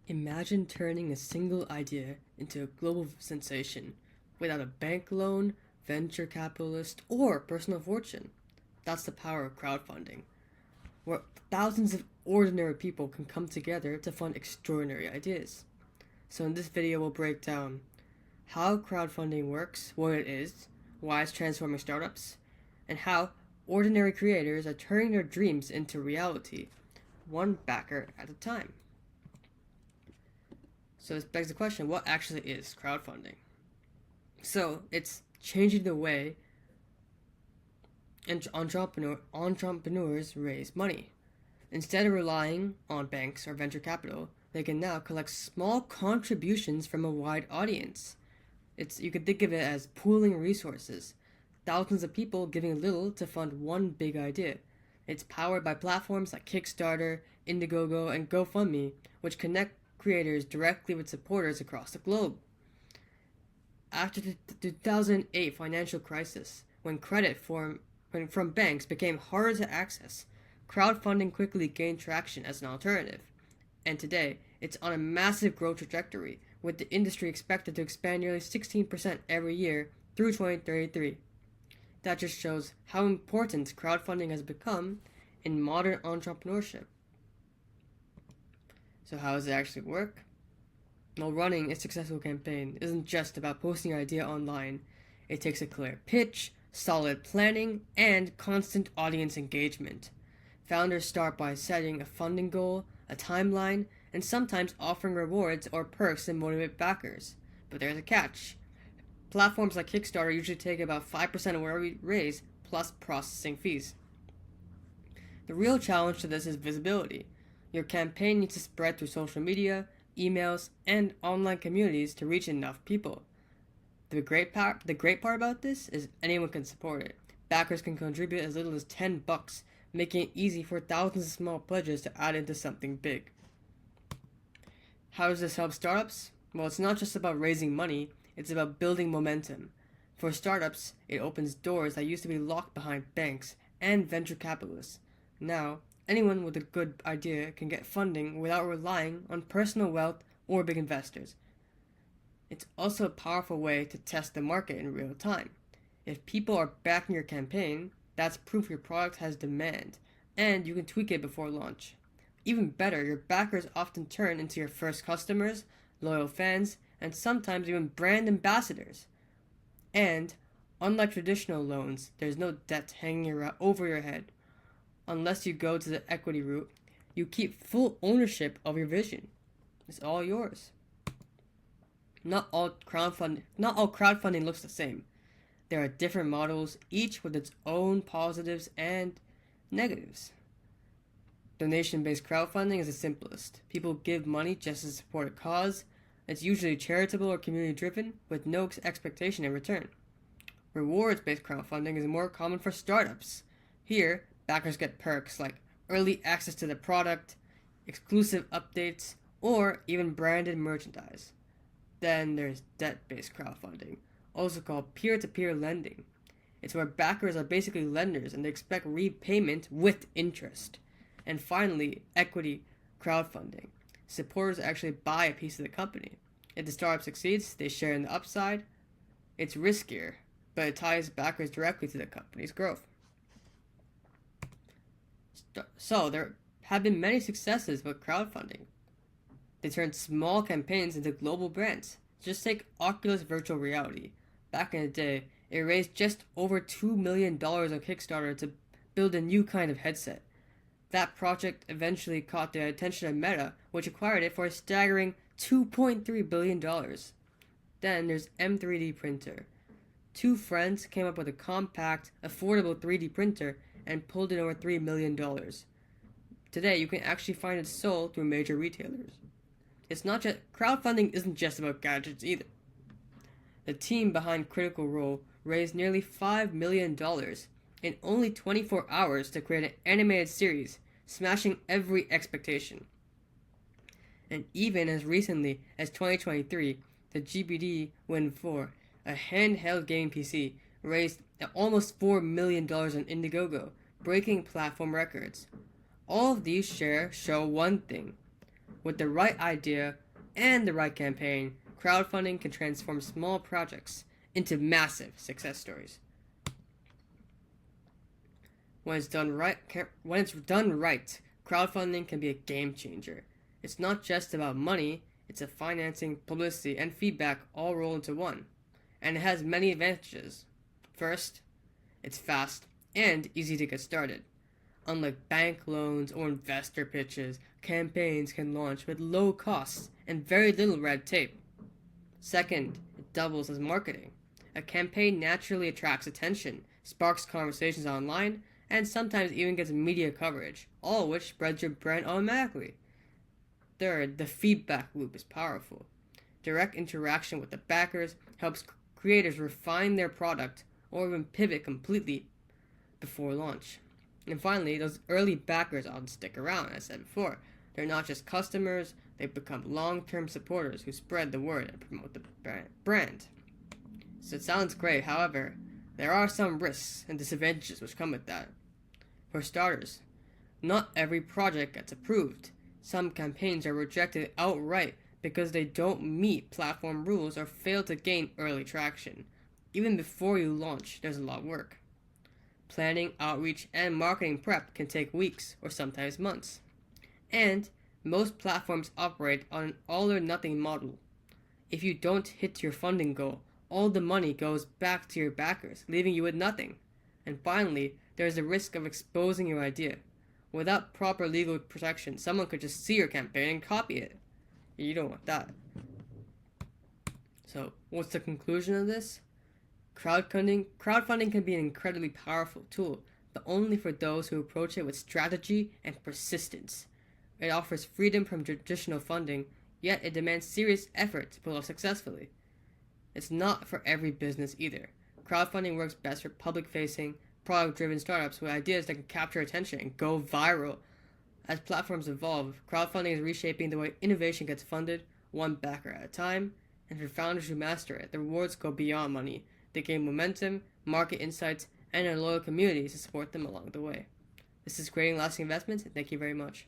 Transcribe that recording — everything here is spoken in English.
Imagine turning a single idea into a global sensation without a bank loan, venture capitalist, or personal fortune. That's the power of crowdfunding, where thousands of ordinary people can come together to fund extraordinary ideas. So, in this video, we'll break down how crowdfunding works, what it is, why it's transforming startups, and how ordinary creators are turning their dreams into reality, one backer at a time. So this begs the question, what actually is crowdfunding? So it's changing the way entrepreneurs raise money. Instead of relying on banks or venture capital, they can now collect small contributions from a wide audience. You could think of it as pooling resources. Thousands of people giving little to fund one big idea. It's powered by platforms like Kickstarter, Indiegogo, and GoFundMe, which connect creators directly with supporters across the globe. After the 2008 financial crisis, when credit from banks became harder to access, crowdfunding quickly gained traction as an alternative. And today, it's on a massive growth trajectory, with the industry expected to expand nearly 16% every year through 2033. That just shows how important crowdfunding has become in modern entrepreneurship. So how does it actually work? Well, running a successful campaign isn't just about posting your idea online. It takes a clear pitch, solid planning, and constant audience engagement. Founders start by setting a funding goal, a timeline, and sometimes offering rewards or perks to motivate backers. But there's a catch. Platforms like Kickstarter usually take about 5% of whatever we raise, plus processing fees. The real challenge to this is visibility. Your campaign needs to spread through social media, emails, and online communities to reach enough people. The great part about this is anyone can support it. Backers can contribute as little as $10, making it easy for thousands of small pledges to add into something big. How does this help startups? Well, it's not just about raising money, it's about building momentum. For startups, it opens doors that used to be locked behind banks and venture capitalists. Now, anyone with a good idea can get funding without relying on personal wealth or big investors. It's also a powerful way to test the market in real time. If people are backing your campaign, that's proof your product has demand, and you can tweak it before launch. Even better, your backers often turn into your first customers, loyal fans, and sometimes even brand ambassadors. And, unlike traditional loans, there's no debt hanging over your head. Unless you go to the equity route, you keep full ownership of your vision. It's all yours. Not all crowdfunding looks the same. There are different models, each with its own positives and negatives. Donation-based crowdfunding is the simplest. People give money just to support a cause. It's usually charitable or community-driven, with no expectation in return. Rewards-based crowdfunding is more common for startups. Here, backers get perks like early access to the product, exclusive updates, or even branded merchandise. Then there's debt-based crowdfunding, also called peer-to-peer lending. It's where backers are basically lenders and they expect repayment with interest. And finally, equity crowdfunding. Supporters actually buy a piece of the company. If the startup succeeds, they share in the upside. It's riskier, but it ties backers directly to the company's growth. So there have been many successes with crowdfunding. They turned small campaigns into global brands. Just take Oculus Virtual Reality. Back in the day, it raised just over $2 million on Kickstarter to build a new kind of headset. That project eventually caught the attention of Meta, which acquired it for a staggering $2.3 billion. Then there's M3D Printer. Two friends came up with a compact, affordable 3D printer and pulled in over $3 million. Today, you can actually find it sold through major retailers. Crowdfunding isn't just about gadgets either. The team behind Critical Role raised nearly $5 million in only 24 hours to create an animated series, smashing every expectation. And even as recently as 2023, the GBD Win 4, a handheld gaming PC, raised almost $4 million on Indiegogo, breaking platform records. All of these show one thing. With the right idea and the right campaign, crowdfunding can transform small projects into massive success stories. When it's done right, crowdfunding can be a game changer. It's not just about money, it's a financing, publicity, and feedback all roll into one. And it has many advantages. First, it's fast and easy to get started. Unlike bank loans or investor pitches, campaigns can launch with low costs and very little red tape. Second, it doubles as marketing. A campaign naturally attracts attention, sparks conversations online, and sometimes even gets media coverage, all of which spreads your brand automatically. Third, the feedback loop is powerful. Direct interaction with the backers helps creators refine their product or even pivot completely before launch. And finally, those early backers often stick around, as I said before. They're not just customers, they become long-term supporters who spread the word and promote the brand. So it sounds great, however, there are some risks and disadvantages which come with that. For starters, not every project gets approved. Some campaigns are rejected outright because they don't meet platform rules or fail to gain early traction. Even before you launch, there's a lot of work. Planning, outreach, and marketing prep can take weeks or sometimes months. And most platforms operate on an all-or-nothing model. If you don't hit your funding goal, all the money goes back to your backers, leaving you with nothing. And finally, there's the risk of exposing your idea. Without proper legal protection, someone could just see your campaign and copy it. You don't want that. So, what's the conclusion of this? Crowdfunding can be an incredibly powerful tool, but only for those who approach it with strategy and persistence. It offers freedom from traditional funding, yet it demands serious effort to pull off successfully. It's not for every business either. Crowdfunding works best for public-facing, product-driven startups with ideas that can capture attention and go viral. As platforms evolve, crowdfunding is reshaping the way innovation gets funded, one backer at a time, and for founders who master it, the rewards go beyond money. They gain momentum, market insights, and a loyal community to support them along the way. This is creating lasting investments, and thank you very much.